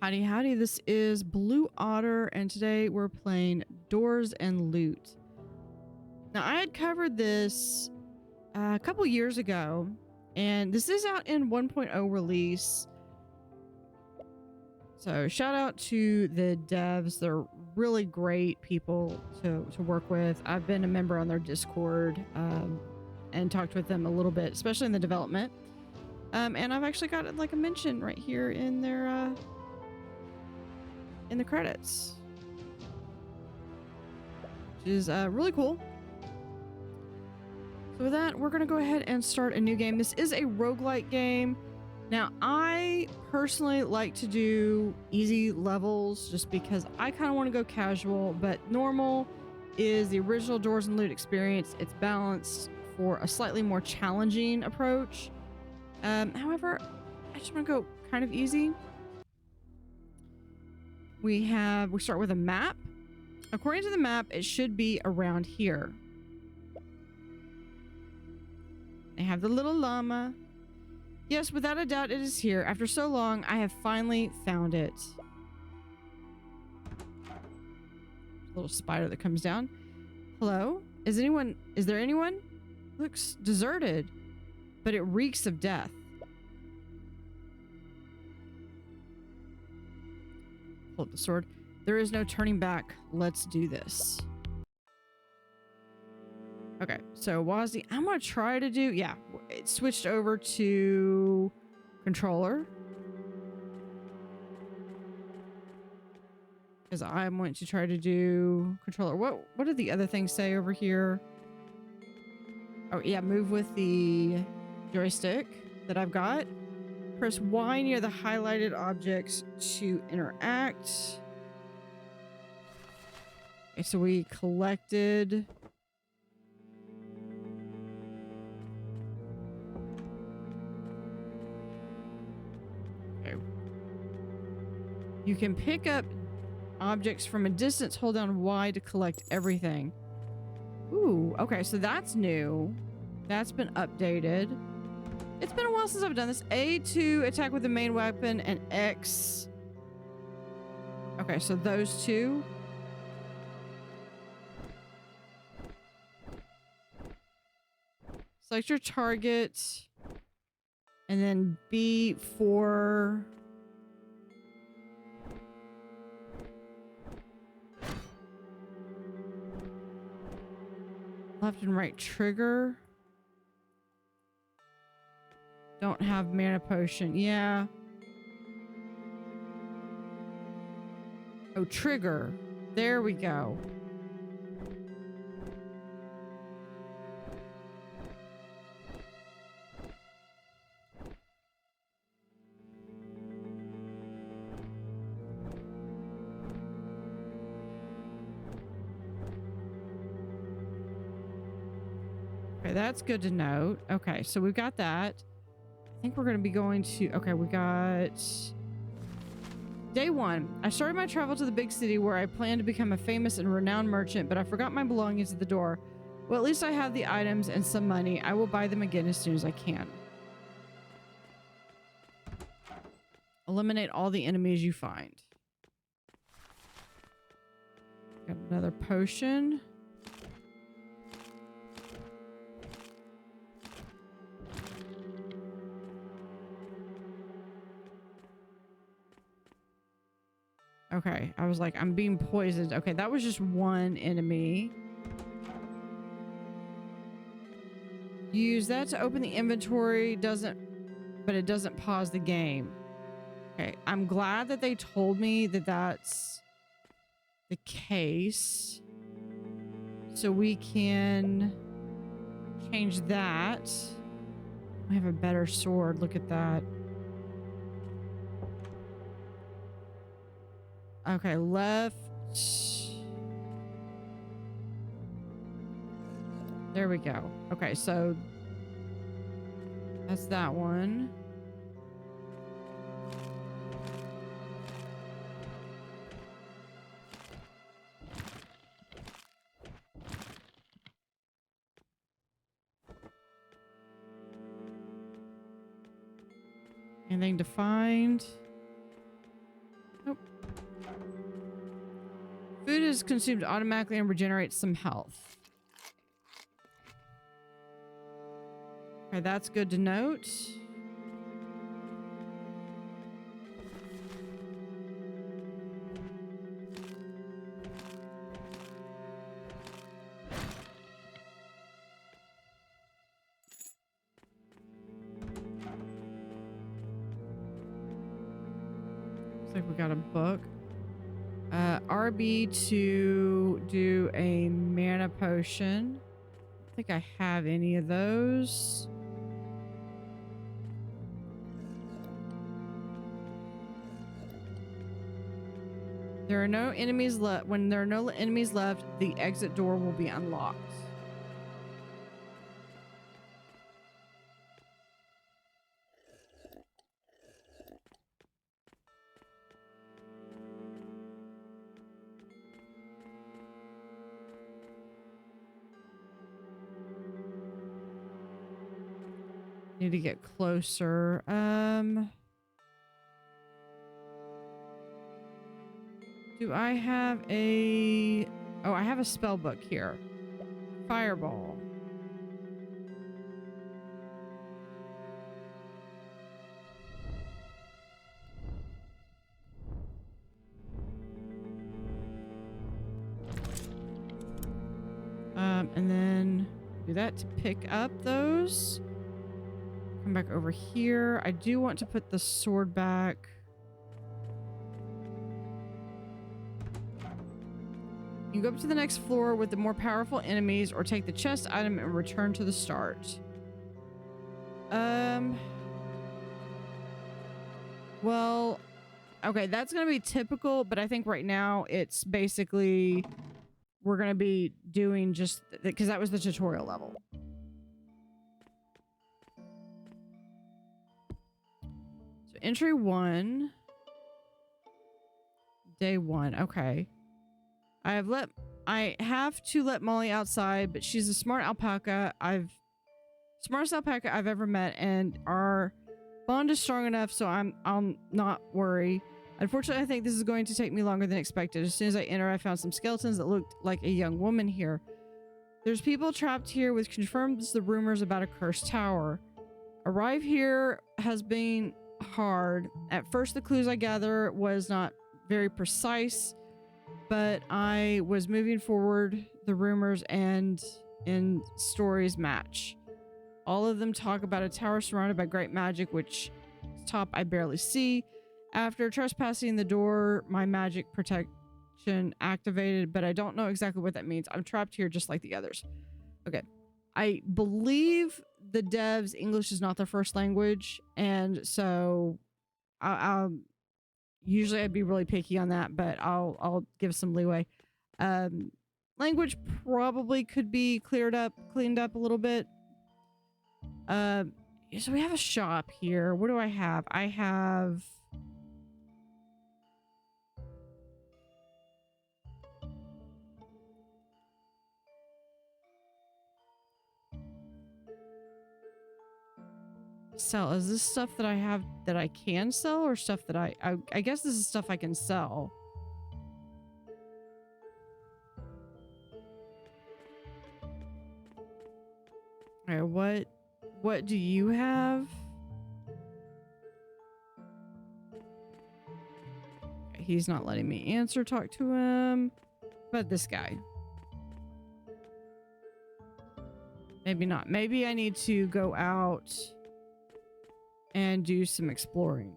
Howdy Howdy, this is Blue Otter, and today we're playing Doors and Loot. Now, I had covered this a couple years ago, and this is out in 1.0 release. So shout out to the devs. They're really great people to work with. I've been a member on their Discord and talked with them a little bit, especially in the development. And I've actually got like a mention right here in their in the credits, which is really cool. So with that, we're going to go ahead and start a new game. This is a roguelike game. Now, I personally like to do easy levels just because I kind of want to go casual, but normal is the original Doors and Loot experience. It's balanced for a slightly more challenging approach. However, I just want to go kind of easy. We start with a map. According to the map, it should be around here. I have the little llama. Yes, without a doubt, it is here. After so long, I have finally found it. Little spider that comes down. Hello? Is there anyone? Looks deserted, but it reeks of death. Pull up the sword. There is no turning back. Let's do this. Okay, so Wazzy, I'm gonna try to do, yeah, it switched over to controller. Because I'm going to try to do controller. What did the other things say over here? Oh yeah, move with the joystick that I've got. Press Y near the highlighted objects to interact. Okay, so we collected. Okay. You can pick up objects from a distance. Hold down Y to collect everything. Ooh, okay, so that's new. That's been updated. It's been a while since I've done this. A to attack with the main weapon and X. Okay, so those two. Select your target. And then B for... left and right trigger. Don't have mana potion. Yeah. Oh, trigger. There we go. Okay, that's good to note. Okay, so we've got that. I think we're going to be going to... okay, we got... Day 1. I started my travel to the big city where I plan to become a famous and renowned merchant, but I forgot my belongings at the door. Well, at least I have the items and some money. I will buy them again as soon as I can. Eliminate all the enemies you find. Got another potion. Okay, I was like, I'm being poisoned. Okay, that was just one enemy. Use that to open the inventory. But it doesn't pause the game. Okay, I'm glad that they told me that that's the case. So we can change that. I have a better sword. Look at that. Okay, left. There we go. Okay, so that's that one. Anything to find? Nope. Food is consumed automatically and regenerates some health. Okay, that's good to note. Looks like we got a book. RB to do a mana potion. I don't think I have any of those. There are no enemies left. When there are no enemies left, the exit door will be unlocked. Need to get closer. Do I have a... Oh, I have a spell book here. Fireball. And then do that to pick up those. Come back over here. I do want to put the sword back. You can go up to the next floor with the more powerful enemies or take the chest item and return to the start. Well, okay, that's going to be typical, but I think right now it's basically we're going to be doing just because that was the tutorial level. So entry 1, day 1. Okay. I have to let Molly outside, but she's a smart alpaca. Smartest alpaca I've ever met, and our bond is strong enough, so I'll not worry. Unfortunately, I think this is going to take me longer than expected. As soon as I enter, I found some skeletons that looked like a young woman here. There's people trapped here, which confirms the rumors about a cursed tower. Arrive here has been hard. At first, the clues I gather was not very precise, but I was moving forward. The rumors and in stories match. All of them talk about a tower surrounded by great magic, which top I barely see. After trespassing the door, my magic protection activated, but I don't know exactly what that means. I'm trapped here just like the others. Okay. I believe the devs' English is not their first language, and so usually I'd be really picky on that, but I'll give some leeway. Language probably could be cleaned up a little bit. So we have a shop here. What do I have? I have... Sell. Is this stuff that I have that I can sell, or stuff that I guess this is stuff I can sell. Alright, what do you have? He's not letting me answer. Talk to him. But this guy. Maybe not. Maybe I need to go out and do some exploring.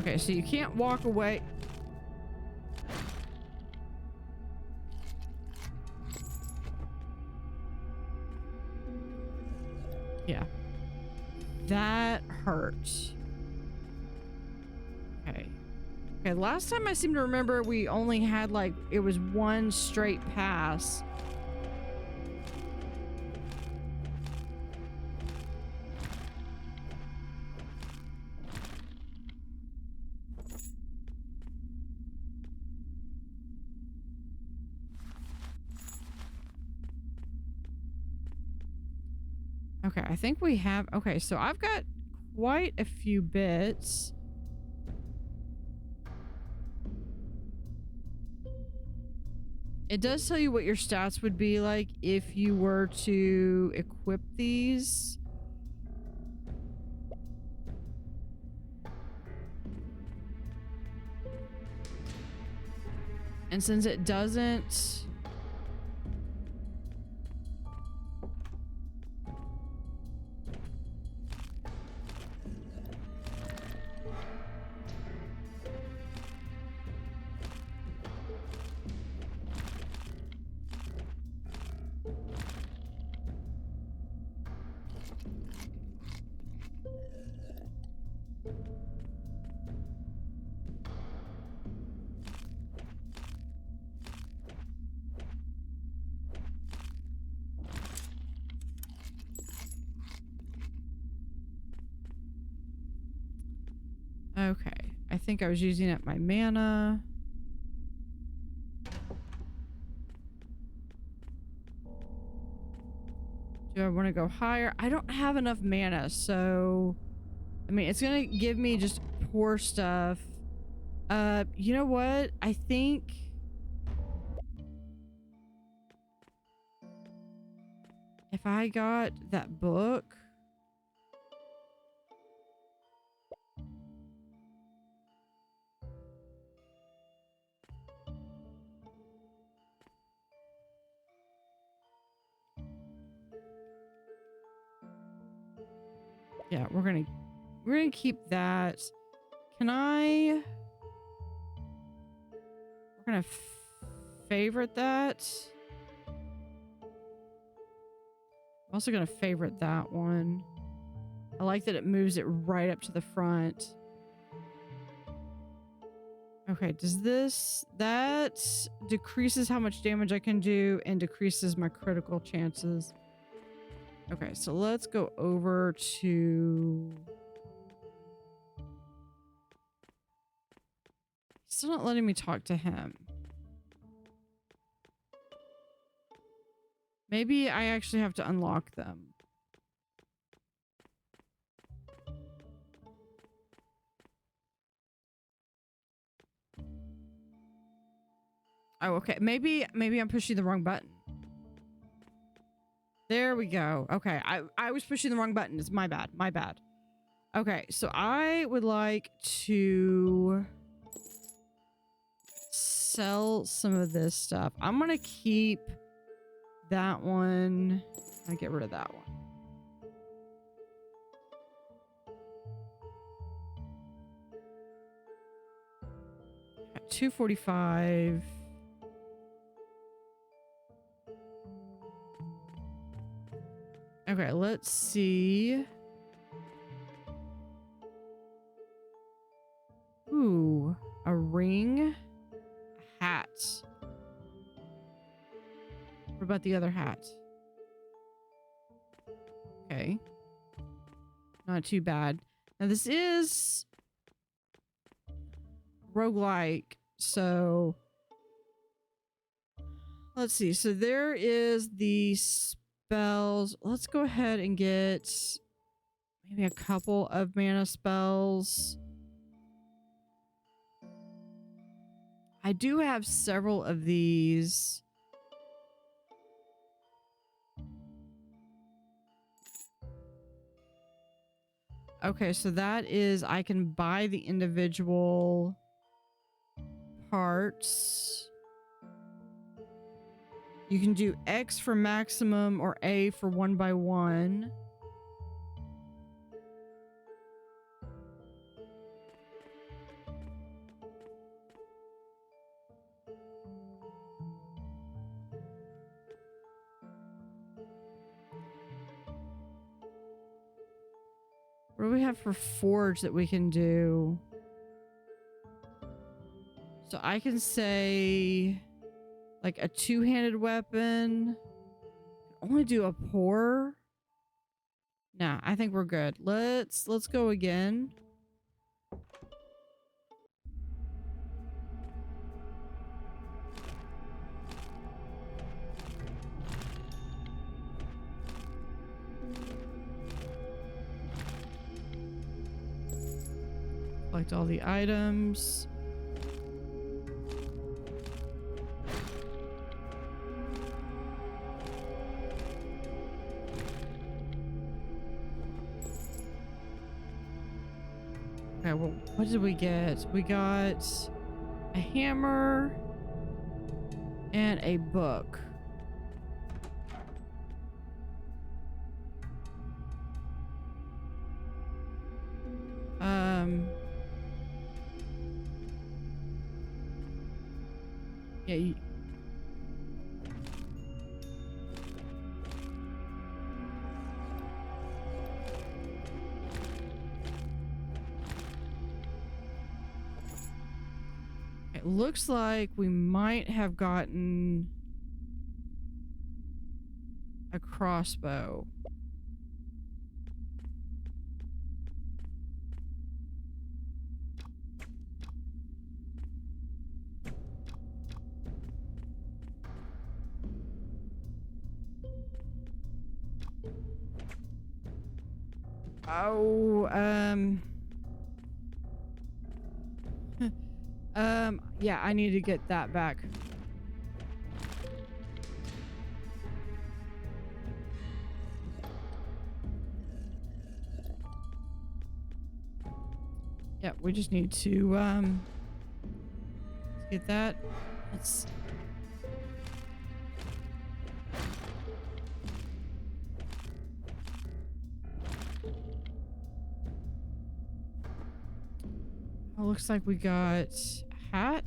Okay, so you can't walk away. Yeah. That hurts. Okay. Okay, last time I seem to remember we only had like, it was one straight pass. Okay, I think we have... Okay, so I've got quite a few bits. It does tell you what your stats would be like if you were to equip these. And since it doesn't... Okay, I think I was using up my mana. Do I want to go higher? I don't have enough mana, so... I mean, it's gonna give me just poor stuff. You know what? I think... if I got that book... yeah, we're gonna keep that. Can I... we're gonna favorite that. I'm also gonna favorite that one. I like that it moves it right up to the front. Okay, does this... that decreases how much damage I can do and decreases my critical chances. Okay, so let's go over to... he's still not letting me talk to him. Maybe I actually have to unlock them. Oh, okay. Maybe I'm pushing the wrong button. There we go. Okay, I was pushing the wrong button. It's my bad. My bad. Okay, so I would like to sell some of this stuff. I'm gonna keep that one. I get rid of that one. At 245. Okay, let's see. Ooh, a ring, a hat. What about the other hat? Okay. Not too bad. Now this is roguelike, so let's see. So there is the spells. Let's go ahead and get maybe a couple of mana spells. I do have several of these. Okay, so that is, I can buy the individual parts. You can do X for maximum or A for 1 by 1. What do we have for forge that we can do? So I can say like a two-handed weapon. Only do a pour. Nah, I think we're good. Let's go again. Collect all the items. Okay, well, what did we get? We got a hammer and a book. Yeah. It looks like we might have gotten a crossbow. Oh, yeah, I need to get that back. Yeah, we just need to, let's get that. Let's... Oh, looks like we got a hat.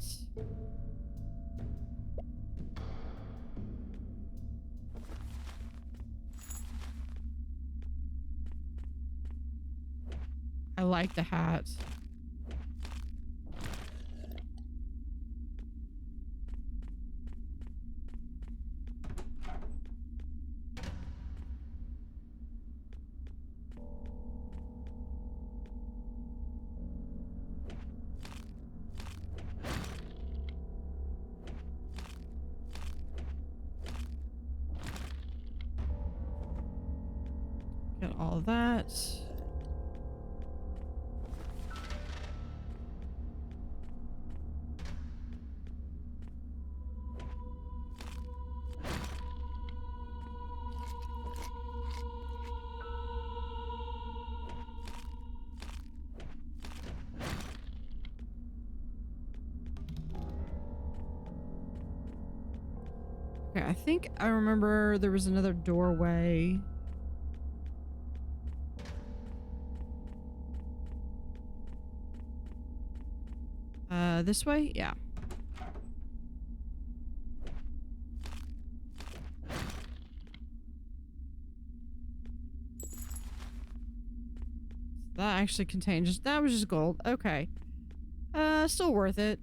I like the hat. Got all that. Okay, I think I remember there was another doorway. This way? Yeah. That actually contained just, that was just gold. Okay. Still worth it.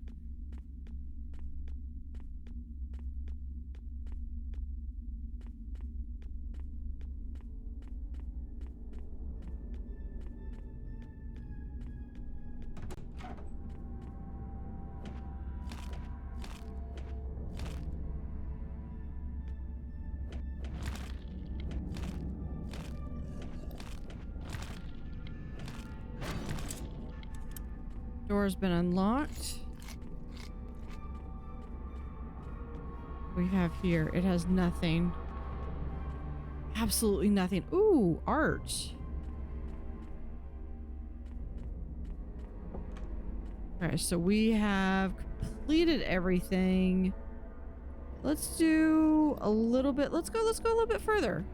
Door's been unlocked. We have here. It has nothing. Absolutely nothing. Ooh, art. Okay, so we have completed everything. Let's do a little bit. Let's go a little bit further.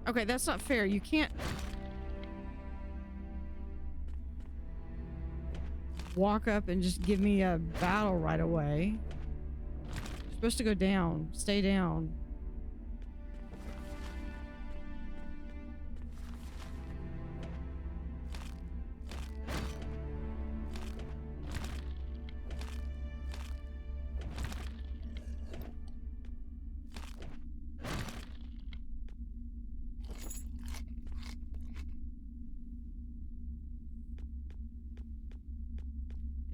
Okay, that's not fair. You can't walk up and just give me a battle right away. You're supposed to go down. Stay down.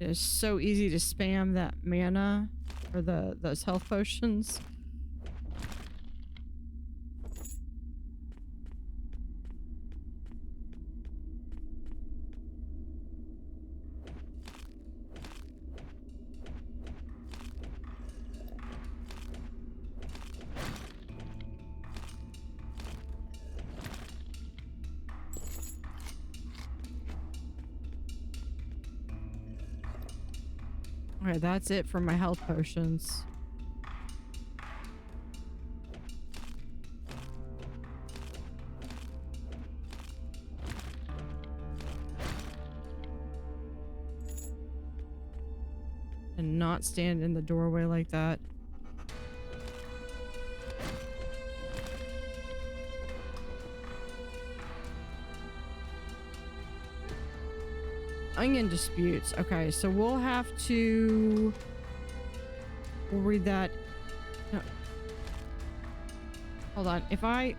It is so easy to spam that mana or those health potions. Okay, that's it for my health potions. And not stand in the doorway like that. Onion disputes. Okay, so we'll have to... We'll read that. No. Hold on. If I...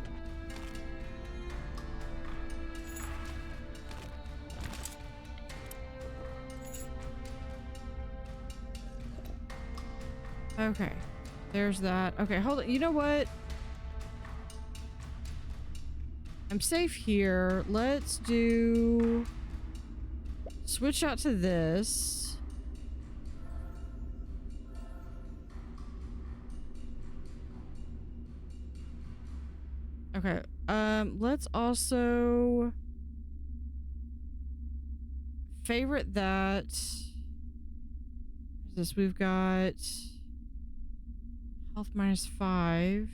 Okay. There's that. Okay, hold on. You know what? I'm safe here. Let's do... Switch out to this. Okay. Let's also favorite that. What is this? We've got health -5.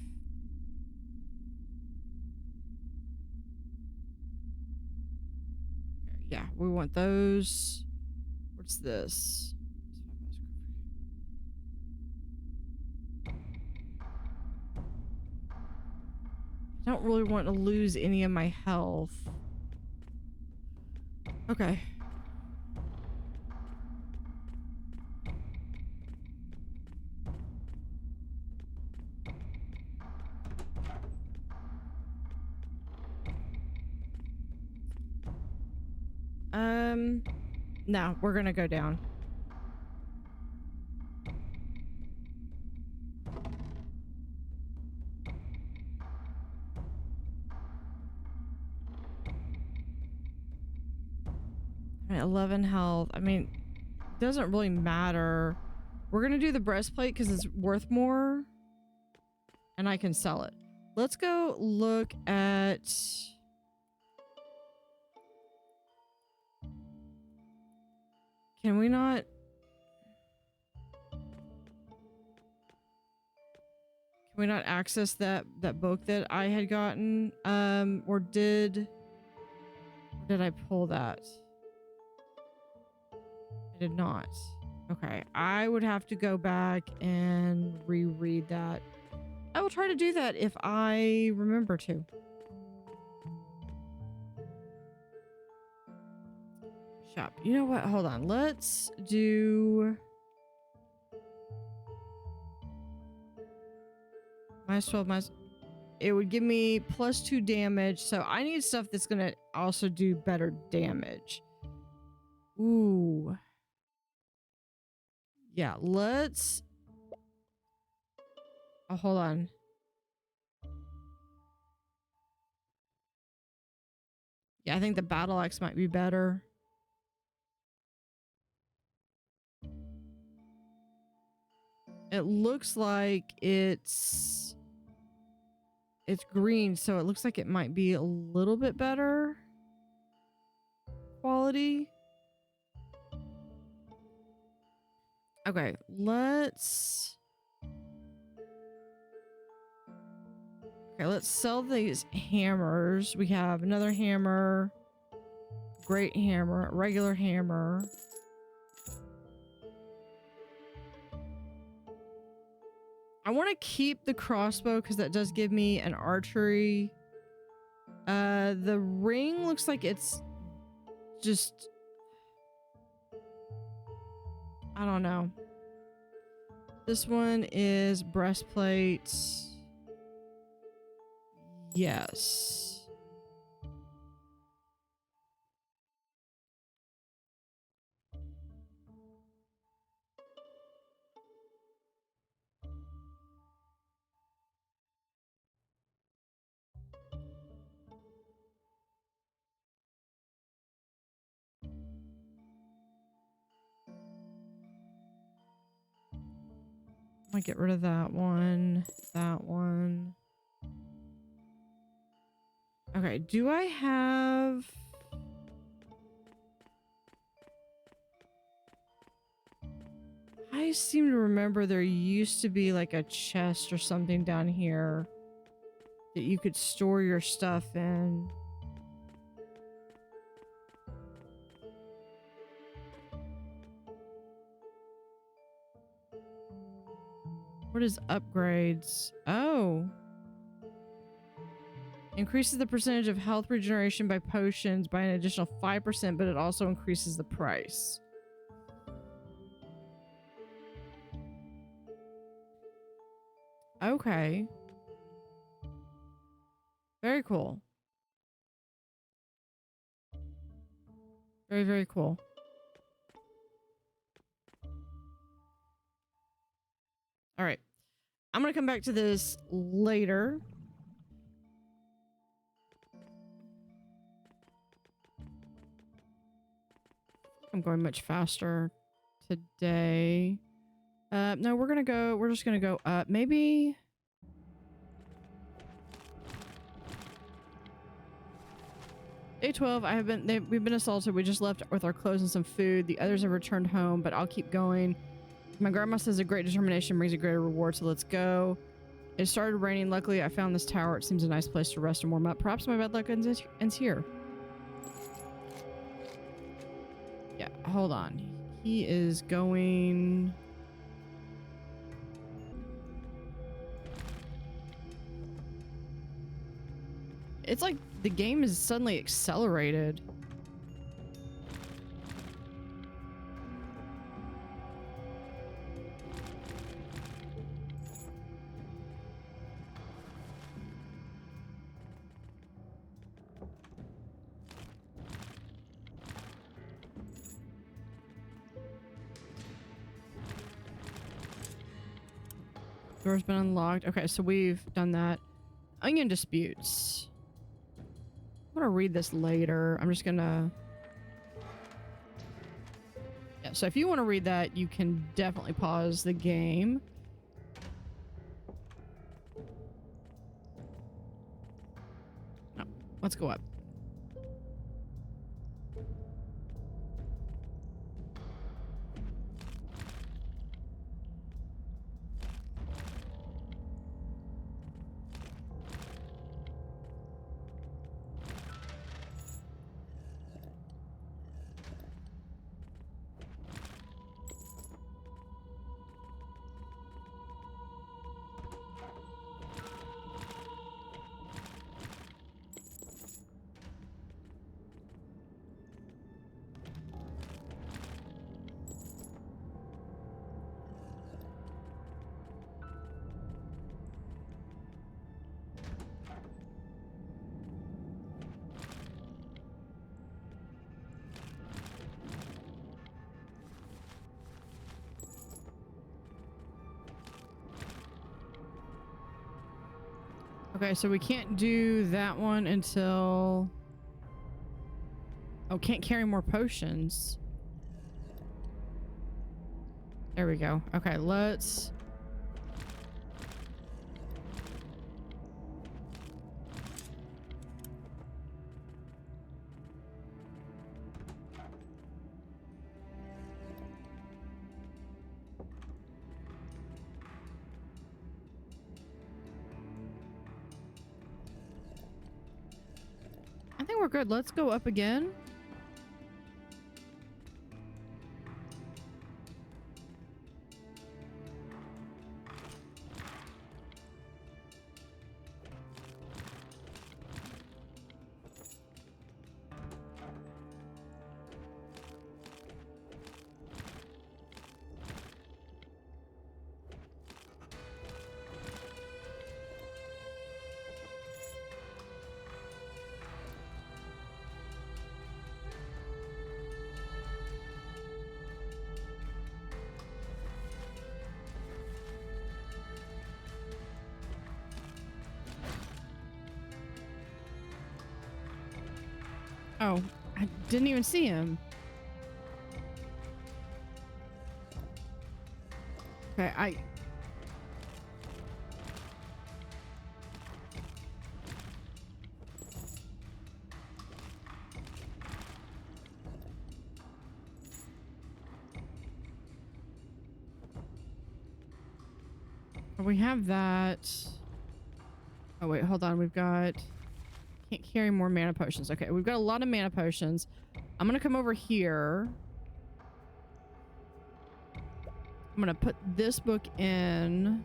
Yeah, we want those. What's this? I don't really want to lose any of my health. Okay. No, we're gonna go down. Alright, 11 health. I mean, it doesn't really matter. We're gonna do the breastplate because it's worth more. And I can sell it. Let's go look at... Can we not... Can we not access that book that I had gotten? Or did I pull that? I did not. Okay, I would have to go back and reread that. I will try to do that if I remember to. Shop. You know what? Hold on. Let's do... -12, it would give me +2 damage, so I need stuff that's gonna also do better damage. Ooh. Yeah, let's... Oh, hold on. Yeah, I think the battle axe might be better. It looks like it's green, so it looks like it might be a little bit better quality. Okay, let's sell these hammers. We have another hammer, great hammer, regular hammer. I want to keep the crossbow because that does give me an archery. The ring looks like it's just... I don't know. This one is breastplate. Yes. I'll get rid of that one. That one. Okay, do I have... I seem to remember there used to be like a chest or something down here that you could store your stuff in. What is upgrades? Oh. Increases the percentage of health regeneration by potions by an additional 5%, but it also increases the price. Okay. Very cool. Very, very cool. All right. I'm going to come back to this later. I'm going much faster today. No, we're just going to go up. Maybe... Day 12, we've been assaulted. We just left with our clothes and some food. The others have returned home, but I'll keep going. My grandma says a great determination brings a greater reward, so let's go. It started raining. Luckily, I found this tower. It seems a nice place to rest and warm up. Perhaps my bad luck ends here. Yeah, hold on. He is going... It's like the game is suddenly accelerated. Door's been unlocked. Okay, so we've done that. Onion disputes. I'm gonna read this later. I'm just gonna... Yeah, so if you want to read that, you can definitely pause the game. No, let's go up. Okay, so we can't do that one until... Oh, can't carry more potions. There we go. Okay, let's... I think we're good. Let's go up again. Oh, I didn't even see him. Okay, we have that. Oh, wait, hold on. We've got... Can't carry more mana potions. Okay, we've got a lot of mana potions. I'm going to come over here. I'm going to put this book in.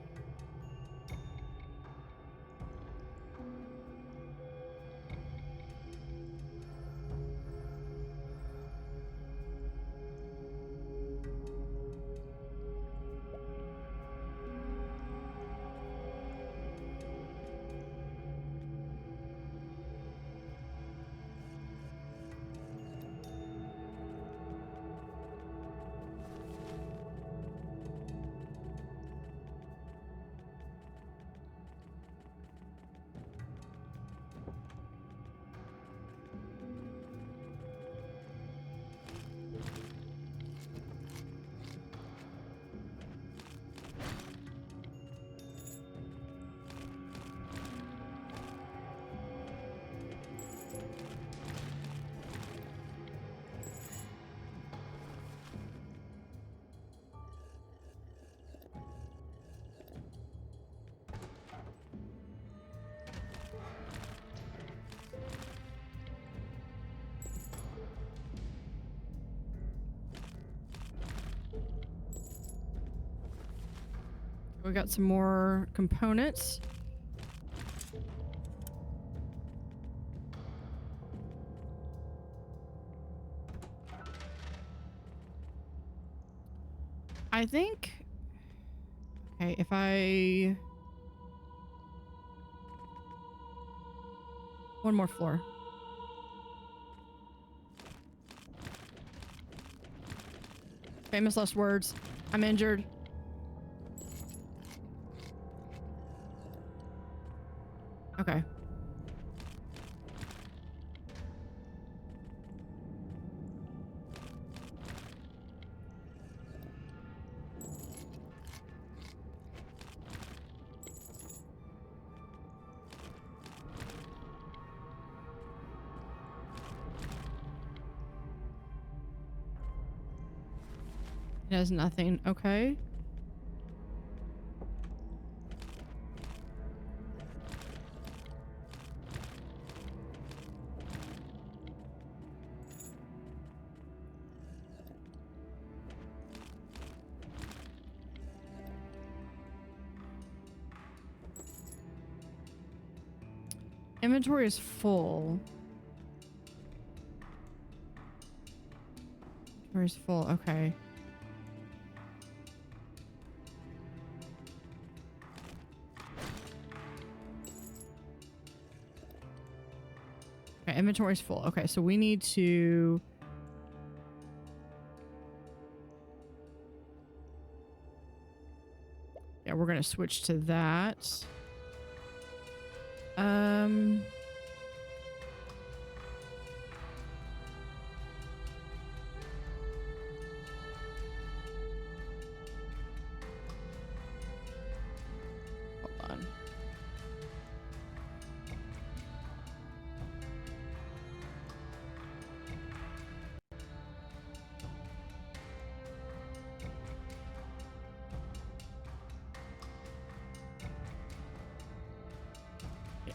We got some more components. I think... Okay, if I... One more floor. Famous last words. I'm injured. Okay. It has nothing. Okay. Inventory is full. Inventory is full. Okay. Okay, inventory is full. Okay, so we need to... Yeah, we're gonna switch to that. Hold on.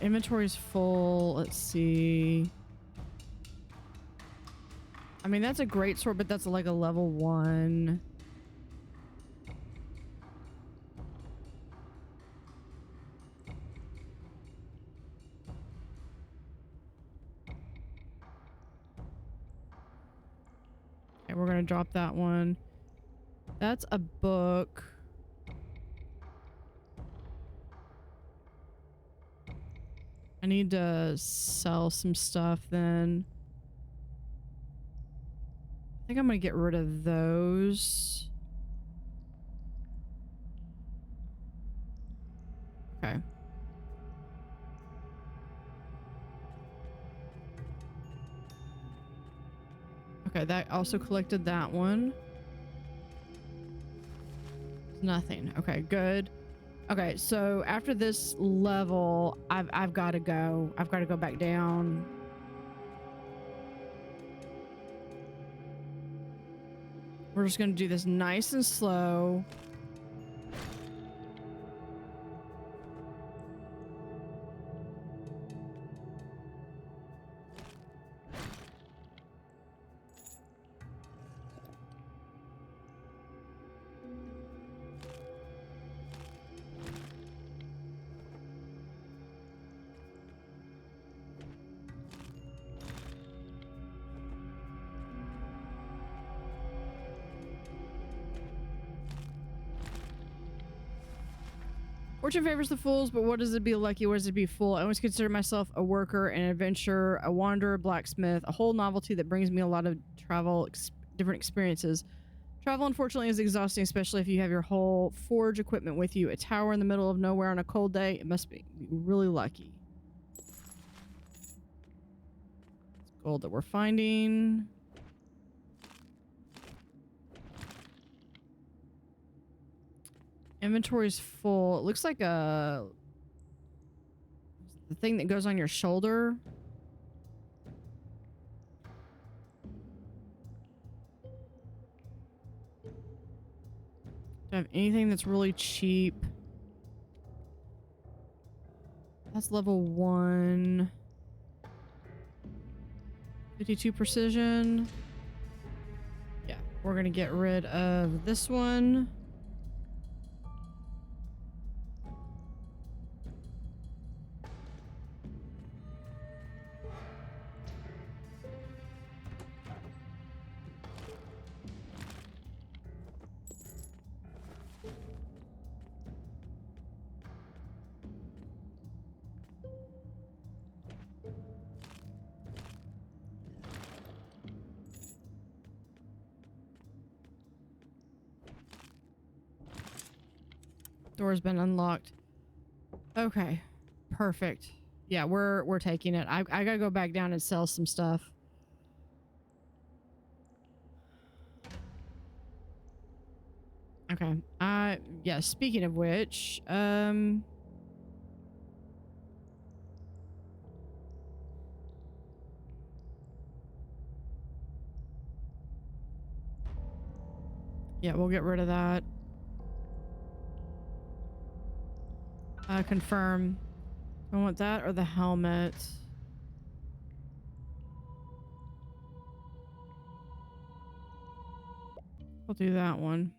Inventory is full. Let's see. I mean, that's a great sword, but that's like a level 1. Okay, we're gonna drop that one. That's a book. I need to sell some stuff then. I think I'm gonna get rid of those. Okay. Okay, that also collected that one. Nothing. Okay, good. Okay, so after this level, I've got to go. I've got to go back down. We're just going to do this nice and slow. Fortune favors the fools, but what does it be lucky? What does it be fool? I always consider myself a worker, an adventurer, a wanderer, blacksmith, a whole novelty that brings me a lot of travel, different experiences. Travel, unfortunately, is exhausting, especially if you have your whole forge equipment with you. A tower in the middle of nowhere on a cold day. It must be really lucky. It's gold that we're finding. Inventory's full. It looks like the thing that goes on your shoulder. Do I have anything that's really cheap? That's level 1. 52 precision. Yeah, we're gonna get rid of this one. Door's been unlocked. Okay. Perfect. Yeah, we're taking it. I gotta go back down and sell some stuff. Okay. Yeah, speaking of which, yeah, we'll get rid of that. Confirm. Do I want that or the helmet? We'll do that one.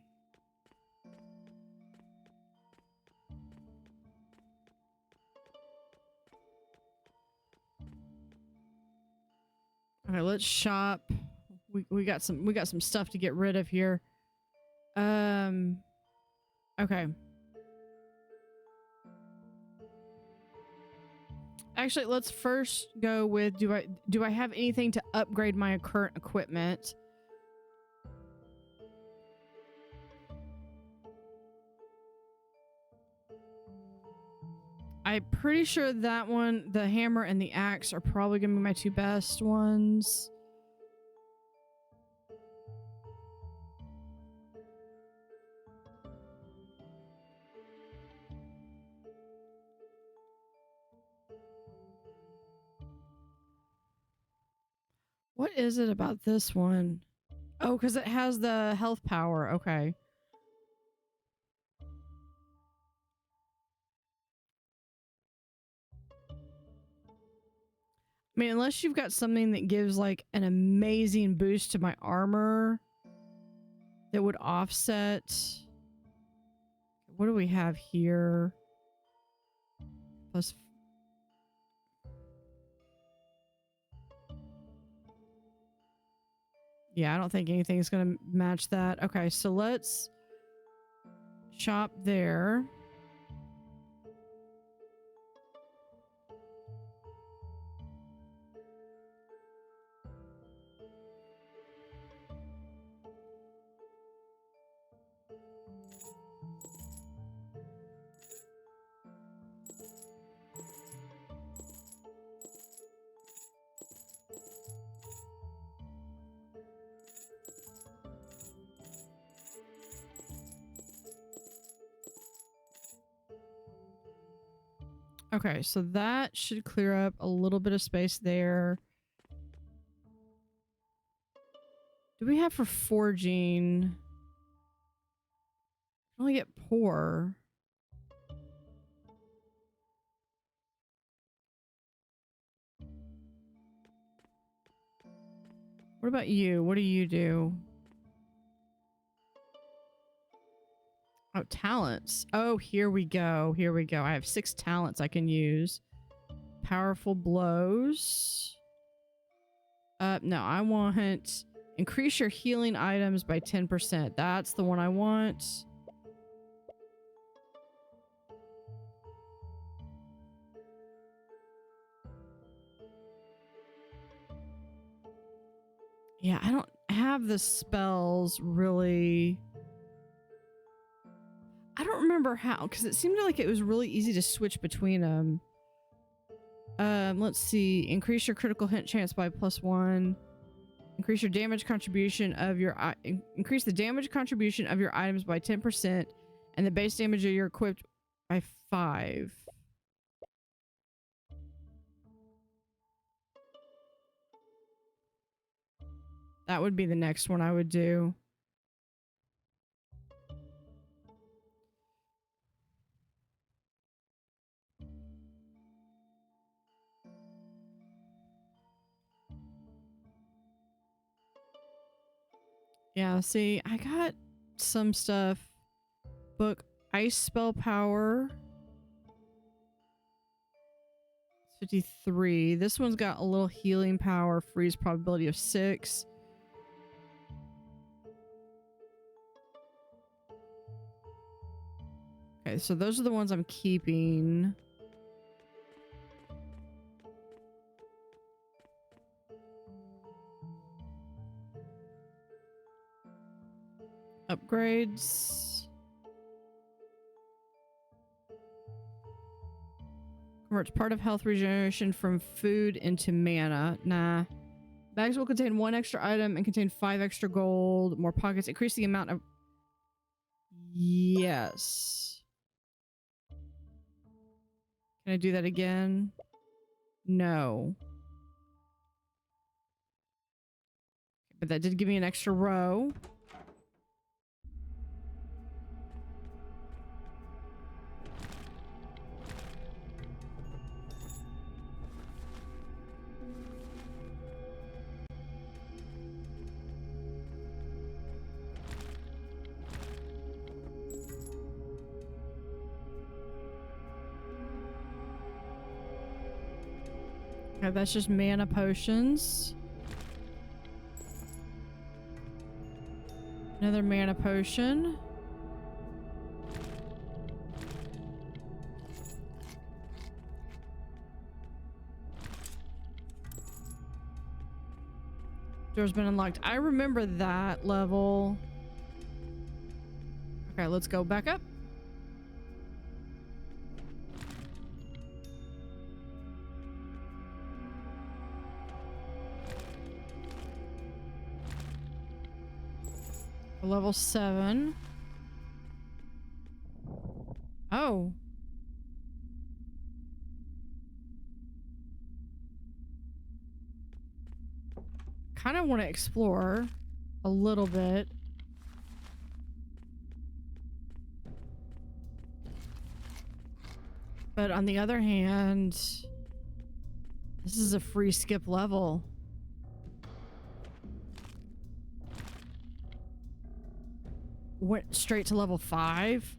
Okay, let's shop. We got some stuff to get rid of here. Okay. Actually, let's first go with do I have anything to upgrade my current equipment? I'm pretty sure that one, the hammer and the axe, are probably gonna be my two best ones. What is it about this one? Oh, because it has the health power. Okay. I mean, unless you've got something that gives like an amazing boost to my armor that would offset. What do we have here? Plus. Yeah, I don't think anything's going to match that. Okay, so let's shop there. Okay, so that should clear up a little bit of space there. Do we have for forging? I only get poor. What about you? What do you do? Oh, talents. Oh, here we go. Here we go. I have 6 talents I can use. Powerful blows. No, I want increase your healing items by 10%. That's the one I want. Yeah, I don't have the spells really. I don't remember how, because it seemed like it was really easy to switch between them. Let's see. Increase your critical hit chance by +1. Increase your damage contribution of your increase the damage contribution of your items by 10%, and the base damage of your equipped by 5. That would be the next one I would do. Yeah, see, I got some stuff. Book Ice Spell Power. 53. This one's got a little healing power, freeze probability of 6. Okay, so those are the ones I'm keeping. Upgrades. Converts part of health regeneration from food into mana. Nah. Bags will contain 1 extra item and contain 5 extra gold. More pockets. Increase the amount of... Yes. Can I do that again? No. But that did give me an extra row. Okay, that's just mana potions. Another mana potion. Door's been unlocked. I remember that level. Okay, let's go back up. Level 7. Oh. Kind of want to explore a little bit. But on the other hand, this is a free skip level. Went straight to level 5.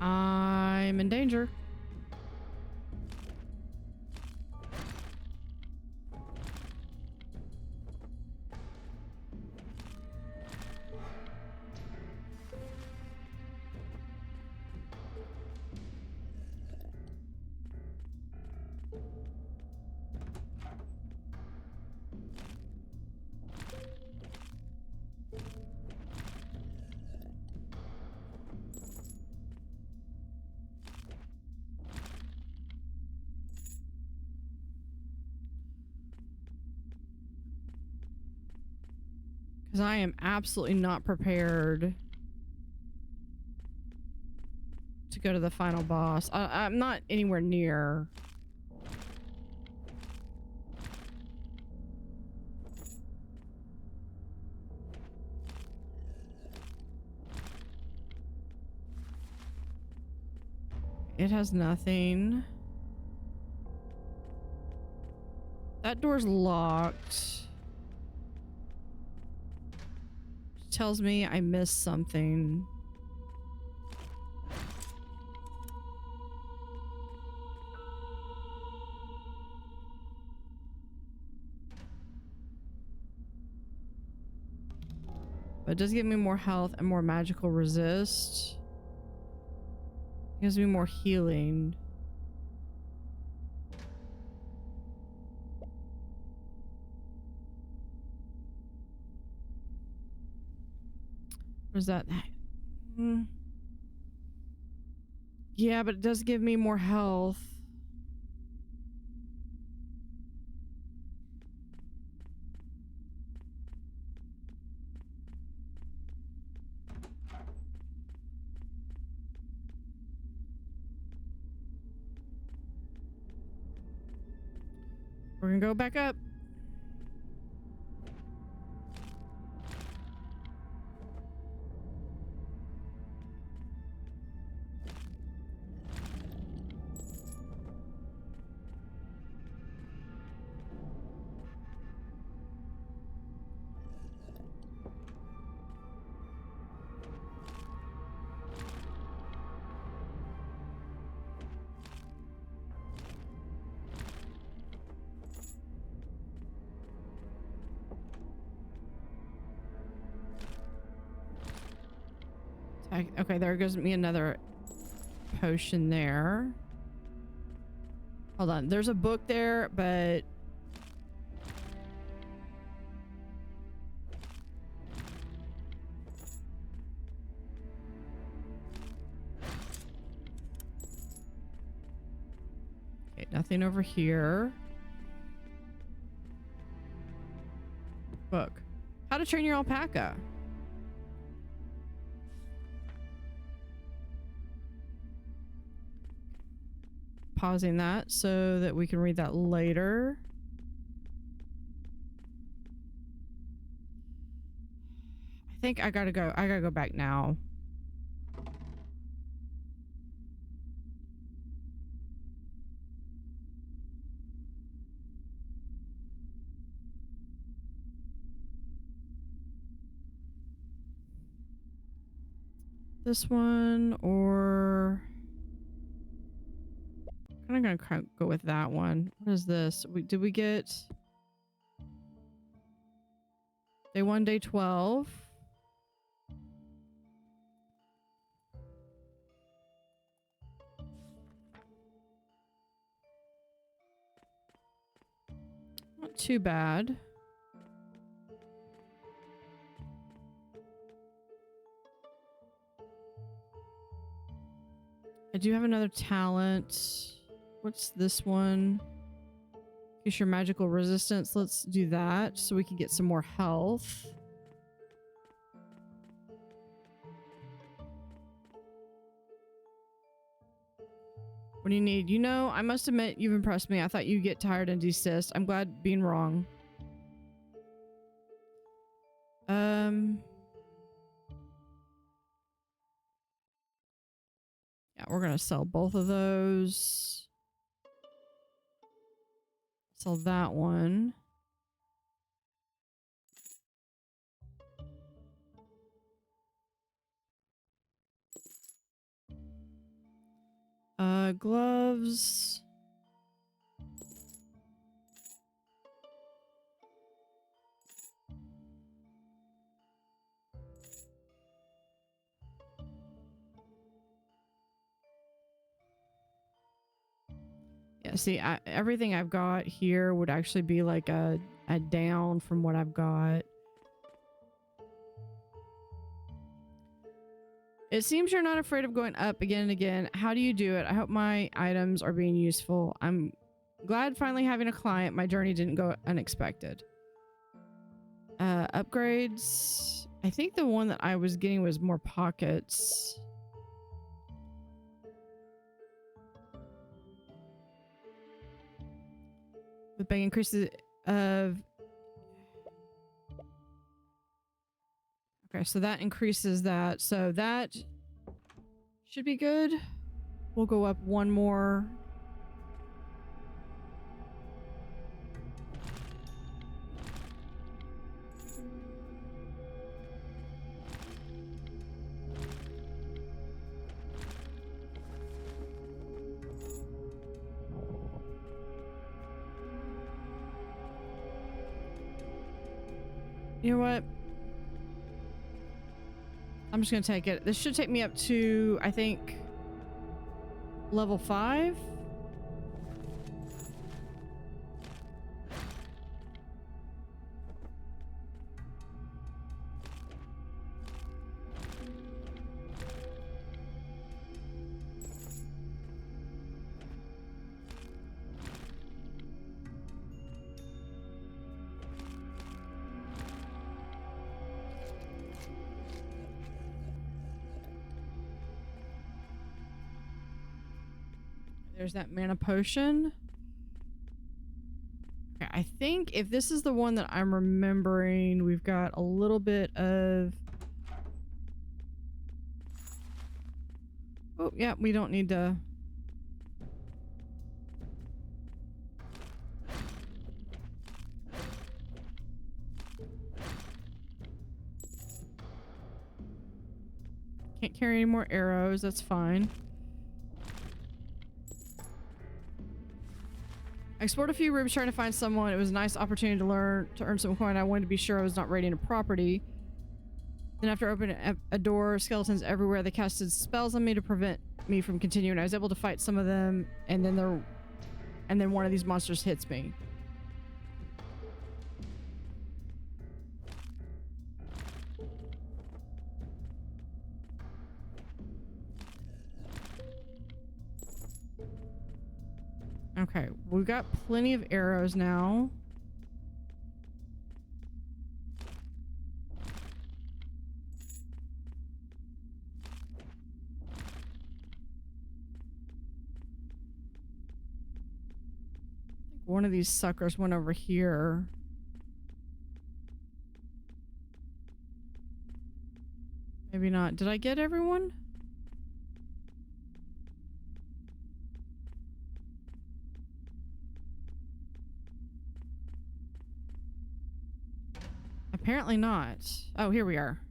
I'm in danger. Because I am absolutely not prepared to go to the final boss. I'm not anywhere near. It has nothing. That door's locked. Tells me I missed something. But it does give me more health and more magical resist. It gives me more healing. What is that? Yeah, but it does give me more health. We're gonna go back up. Okay, there goes me another potion there. Hold on, there's a book there, but okay, nothing over here. Book. How to train your alpaca. Pausing that so that we can read that later. I think I gotta go back now. This one, or I'm gonna go with that one. What is this? Did we get day 1, day 12? Not too bad. I do have another talent. What's this one? Increase your magical resistance. Let's do that so we can get some more health. What do you need? You know, I must admit you've impressed me. I thought you'd get tired and desist. I'm glad being wrong. Yeah, we're gonna sell both of those. Sell that one. Gloves. Yeah, see, everything I've got here would actually be like a down from what I've got. It seems you're not afraid of going up again and again. How do you do it? I hope my items are being useful. I'm glad finally having a client. My journey didn't go unexpected. Upgrades. I think the one that I was getting was more pockets. With big increases of... Okay, so that increases that. So that should be good. We'll go up one more. You know what? I'm just gonna take it. This should take me up to, I think, level 5. There's that mana potion. Okay, I think if this is the one that I'm remembering, we've got a little bit of... Oh, yeah, we don't need to... Can't carry any more arrows, that's fine. I explored a few rooms trying to find someone. It was a nice opportunity to earn some coin. I wanted to be sure I was not raiding a property. Then after opening a door, skeletons everywhere. They casted spells on me to prevent me from continuing. I was able to fight some of them, and then one of these monsters hits me. Okay, we've got plenty of arrows now. One of these suckers went over here. Maybe not. Did I get everyone? Apparently not. Oh, here we are.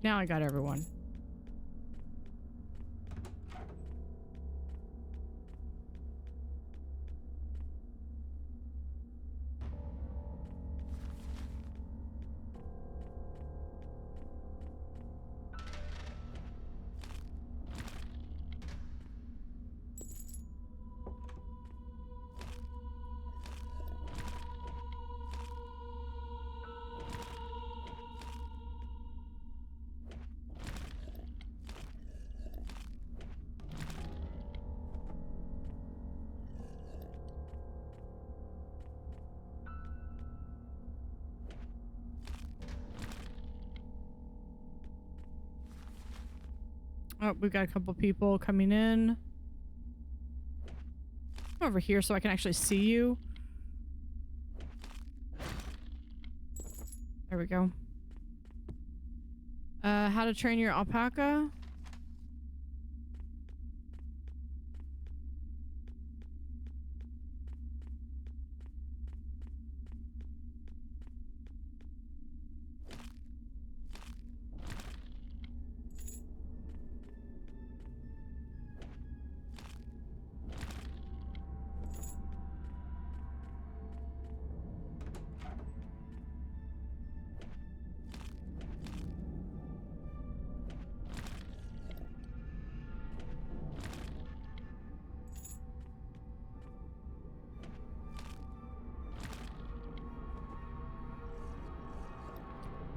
Now I got everyone. Oh, we've got a couple people coming in. Over here so I can actually see you. There we go. How to train your alpaca?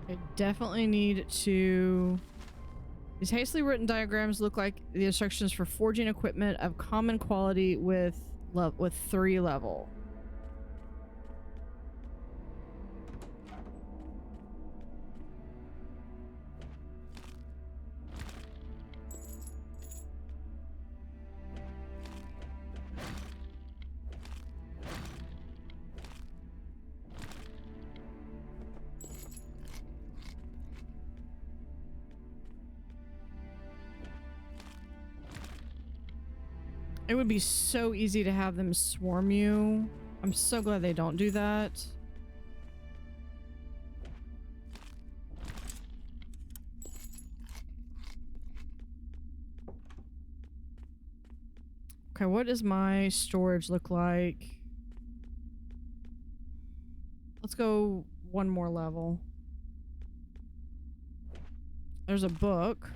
I definitely need to... These hastily written diagrams look like the instructions for forging equipment of common quality with 3 level. It would be so easy to have them swarm you. I'm so glad they don't do that. Okay, what does my storage look like? Let's go one more level. There's a book.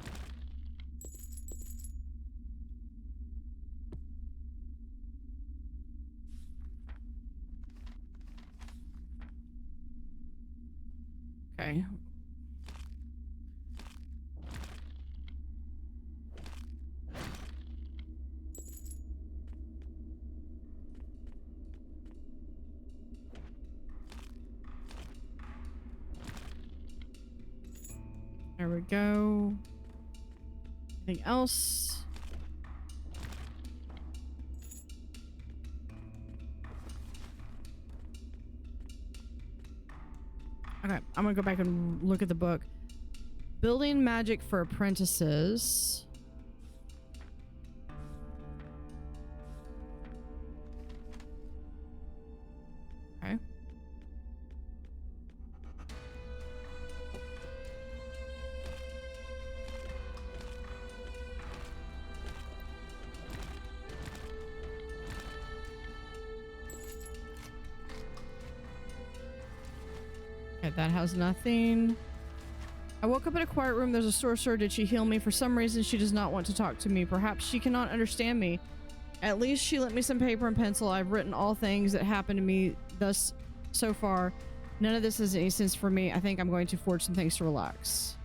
Okay. There we go. Anything else? Okay, I'm gonna go back and look at the book. Building magic for apprentices. Okay. Okay, that has nothing. I woke up in a quiet room. There's a sorcerer. Did she heal me? For some reason, she does not want to talk to me. Perhaps she cannot understand me. At least she lent me some paper and pencil. I've written all things that happened to me thus so far. None of this has any sense for me. I think I'm going to forge some things to relax.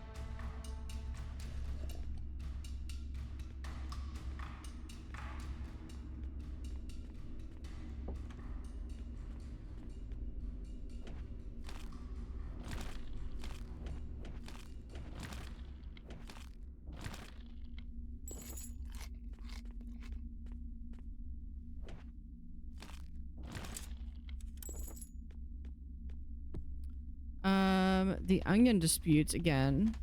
The onion disputes again.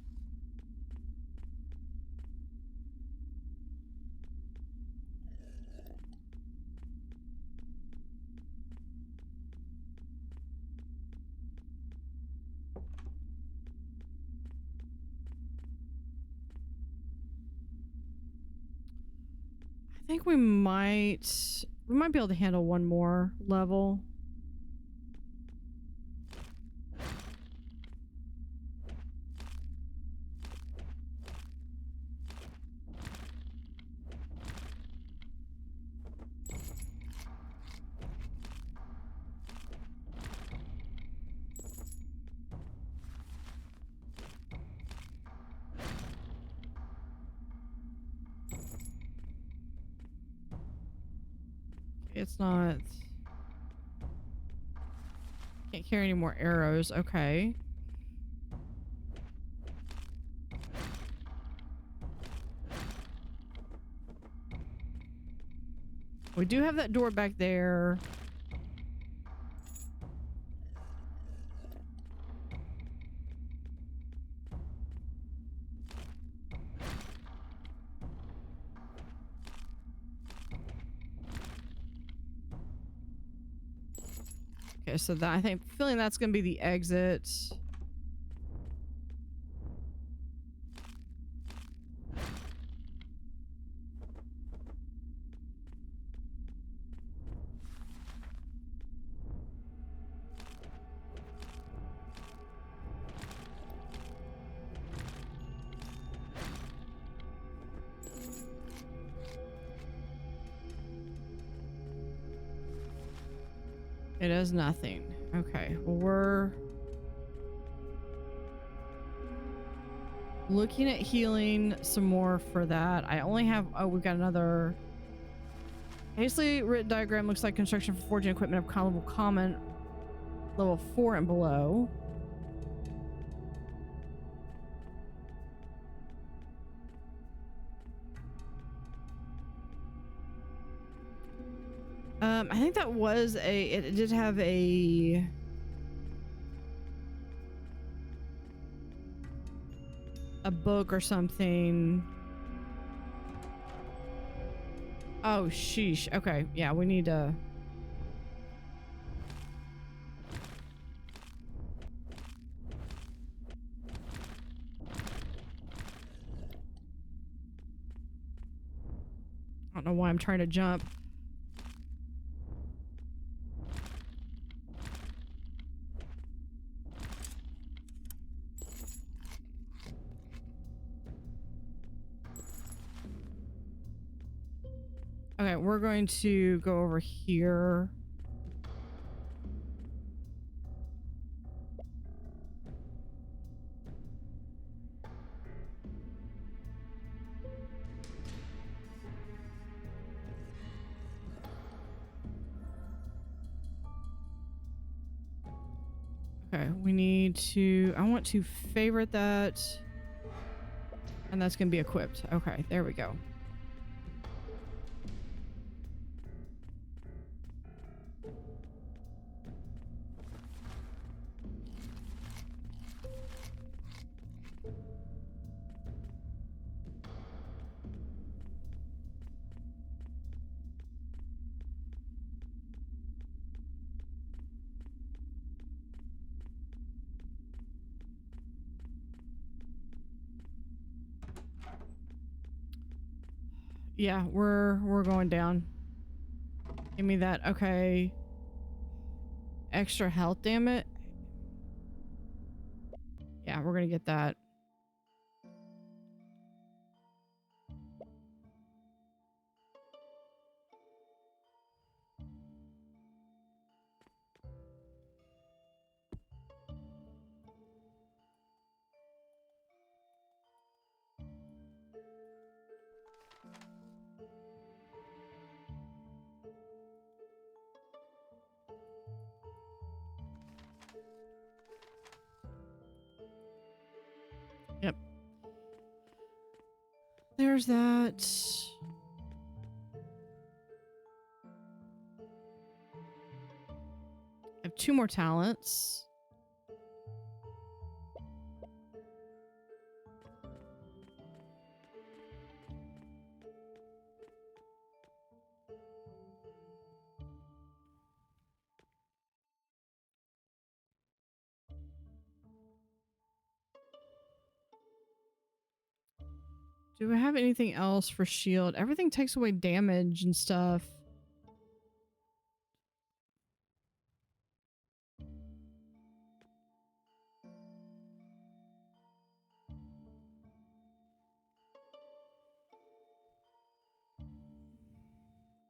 I think we might be able to handle one more level. It's not... Can't carry any more arrows. Okay. We do have that door back there. Okay, so that I think feeling that's gonna be the exit. It does nothing. Okay, well, we're looking at healing some more for that. I only have... Oh, we've got another... Hastily written diagram looks like construction for forging equipment of common level 4 and below. I think that was it did have a book or something. Oh, sheesh. Okay, yeah, we need to... I don't know why I'm trying to jump. Okay, we're going to go over here. Okay, we need to... I want to favorite that. And that's going to be equipped. Okay, there we go. Yeah, we're going down. Give me that. Okay. Extra health, damn it. Yeah, we're gonna get that. Yep. There's that. I have 2 more talents. Do I have anything else for shield? Everything takes away damage and stuff.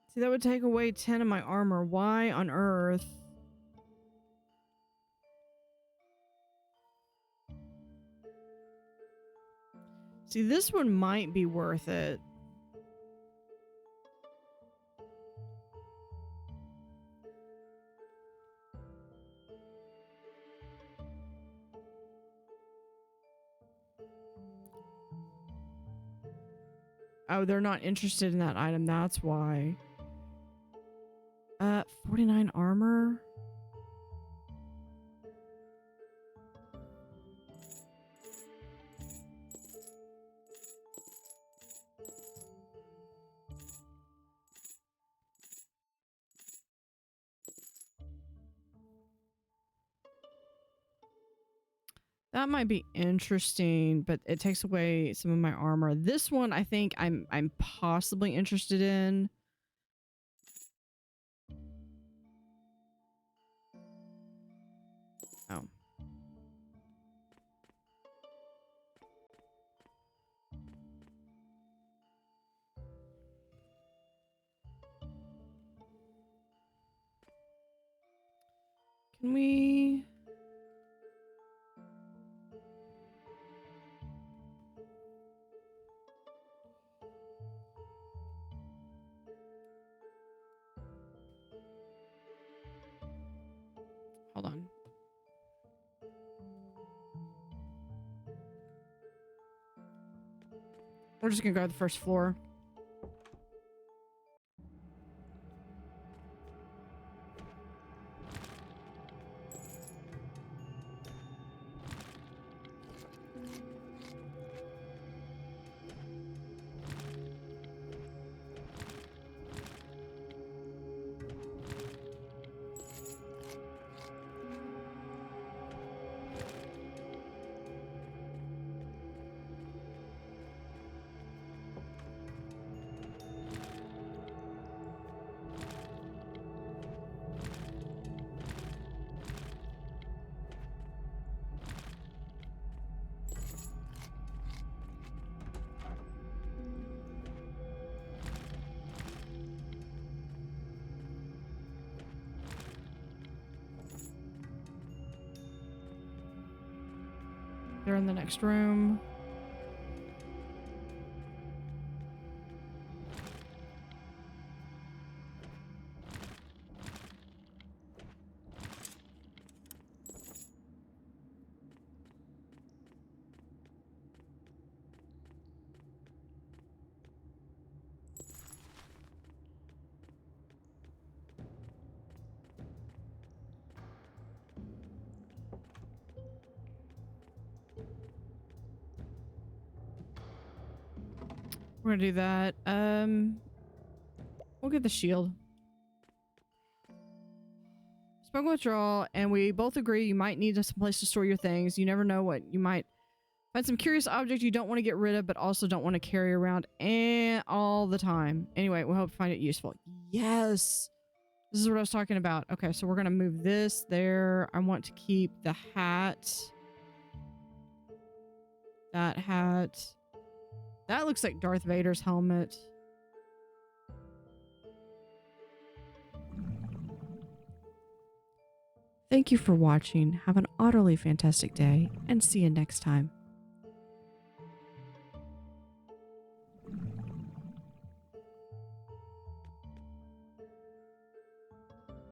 See, that would take away 10 of my armor. Why on earth? See, this one might be worth it. Oh, they're not interested in that item. That's why. 49 armor. That might be interesting, but it takes away some of my armor. This one, I think I'm possibly interested in. Oh. Can we... Hold on. We're just gonna go to the first floor. They're in the next room. We're gonna do that. We'll get the shield. Smoke withdrawal, and we both agree you might need some place to store your things. You never know what you might Find some curious object you don't want to get rid of, but also don't want to carry around all the time. Anyway, we hope to find it useful. Yes. This is what I was talking about. Okay, so we're going to move this there. I want to keep the hat. That hat. That looks like Darth Vader's helmet. Thank you for watching. Have an utterly fantastic day and see you next time.